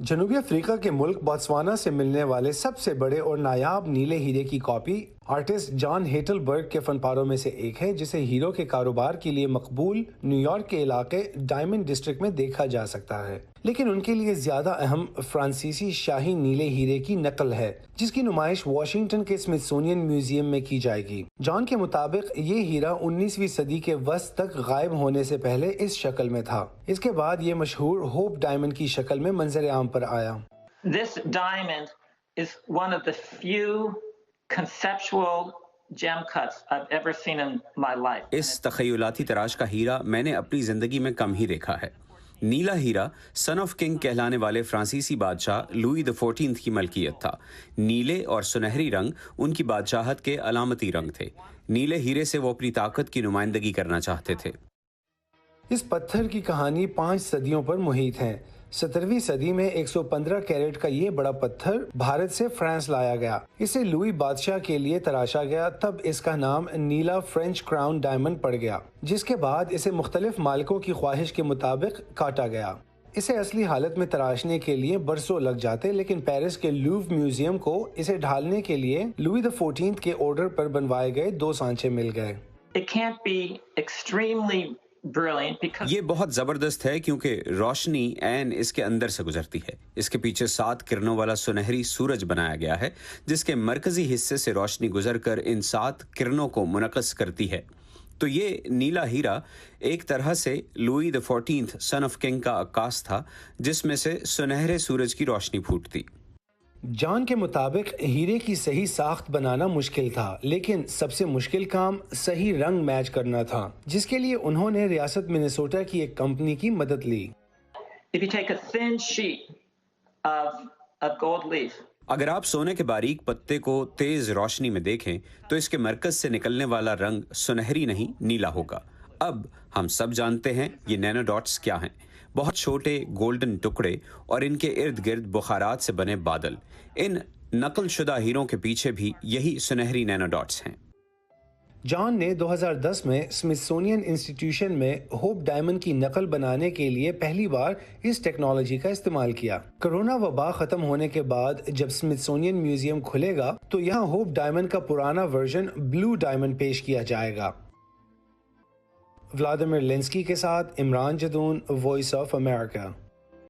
جنوبی افریقہ کے ملک بوتسوانا سے ملنے والے سب سے بڑے اور نایاب نیلے ہیرے کی کاپی آرٹسٹ جان ہیٹل برگ کے فن پاروں میں سے ایک ہے، جسے ہیروں کے کاروبار کے لیے مقبول نیو یارک کے علاقے ڈائمنڈ ڈسٹرکٹ میں دیکھا جا سکتا ہے، لیکن ان کے لیے زیادہ اہم فرانسیسی شاہی نیلے ہیرے کی نقل ہے، جس کی نمائش واشنگٹن کے اسمتھسونین میوزیم میں کی جائے گی۔ جان کے مطابق یہ ہیرا 19ویں صدی کے وسط تک غائب ہونے سے پہلے اس شکل میں تھا، اس کے بعد یہ مشہور ہوپ ڈائمنڈ کی شکل میں منظر عام پر آیا۔ This diamond is one of the few conceptual gem cuts I've ever seen in my life. اس تخیلاتی تراش کا ہیرا میں نے اپنی زندگی میں کم ہی دیکھا ہے۔ نیلا ہیرا سن آف کنگ کہلانے والے فرانسیسی بادشاہ لوئی XIV کی ملکیت تھا۔ نیلے اور سنہری رنگ ان کی بادشاہت کے علامتی رنگ تھے۔ نیلے ہیرے سے وہ اپنی طاقت کی نمائندگی کرنا چاہتے تھے۔ اس پتھر کی کہانی 5 صدیوں پر محیط ہے۔ 17ویں صدی میں 115 کیرٹ کا یہ بڑا پتھر بھارت سے فرانس لایا گیا۔ اسے لوئی بادشاہ کے لیے تراشا گیا، تب اس کا نام نیلا فرینچ کراؤن ڈائمنڈ پڑ گیا، جس کے بعد اسے مختلف مالکوں کی خواہش کے مطابق کاٹا گیا۔ اسے اصلی حالت میں تراشنے کے لیے برسوں لگ جاتے، لیکن پیرس کے لوور میوزیم کو اسے ڈھالنے کے لیے لوئی XIV کے آرڈر پر بنوائے گئے 2 سانچے مل گئے۔ It can't be extremely brilliant because یہ بہت زبردست ہے کیونکہ روشنی عین اس کے اندر سے گزرتی ہے۔ اس کے پیچھے 7 کرنوں والا سنہری سورج بنایا گیا ہے، جس کے مرکزی حصے سے روشنی گزر کر ان 7 کرنوں کو منعکس کرتی ہے۔ تو یہ نیلا ہیرا ایک طرح سے لوئی XIV سن آف کنگ کا عکاس تھا، جس میں سے سنہرے سورج کی روشنی پھوٹتی۔ جان کے مطابق ہیرے کی صحیح ساخت بنانا مشکل تھا، لیکن سب سے مشکل کام صحیح رنگ میچ کرنا تھا، جس کے لیے انہوں نے ریاست منیسوٹا کی ایک کمپنی کی مدد لی۔ if you take a thin sheet of gold leaf, اگر آپ سونے کے باریک پتے کو تیز روشنی میں دیکھیں تو اس کے مرکز سے نکلنے والا رنگ سنہری نہیں نیلا ہوگا۔ اب ہم سب جانتے ہیں یہ نینو ڈاٹس کیا ہیں، بہت چھوٹے گولڈن ٹکڑے اور ان کے ارد گرد بخارات سے بنے بادل۔ ان نقل شدہ ہیروں کے پیچھے بھی یہی سنہری نینو ڈاٹس ہیں۔ جان نے 2010 میں اسمتھسونین انسٹیٹیوشن میں ہوپ ڈائمنڈ کی نقل بنانے کے لیے پہلی بار اس ٹیکنالوجی کا استعمال کیا۔ کرونا وبا ختم ہونے کے بعد جب اسمتھسونین میوزیم کھلے گا تو یہاں ہوپ ڈائمنڈ کا پرانا ورژن بلو ڈائمنڈ پیش کیا جائے گا۔ ولادیمیر لینسکی کے ساتھ Imran Jadoon, Voice of America.